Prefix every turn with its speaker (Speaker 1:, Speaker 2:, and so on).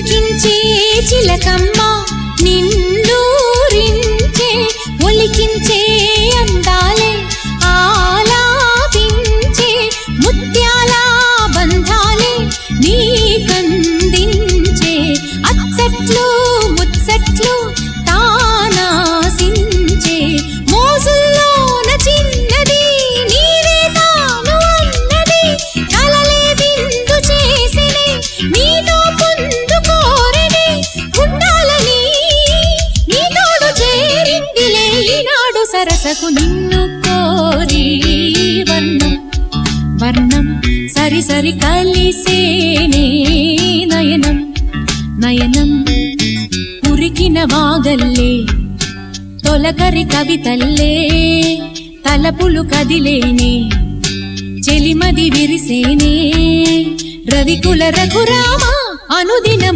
Speaker 1: పలికించే చిలకమ్మ నిన్నూరించే ఒలికించే అందాలే ఆలాపించే ముత్యాల బంధాలే నీకందించే అచ్చట్లు ముచ్చట్లు తానాసించే మోజుల్లోన చిన్నది నీవే తాను అన్నది కలలే విందు చేసినే నీతో పొందుకోరనే ఉండాలని నీ తోడు చేరిందిలే ఈనాడు సరసకు నిన్ను కోరి వర్ణం వర్ణం సరి సరి కలిసేనే నయనం నయనం ఉరికిన వాగల్లే తొలకరి కవితల్లే తలపులు కదిలేనే చెలిమది విరిసేనే రవికుల రఘురామ అనుదినం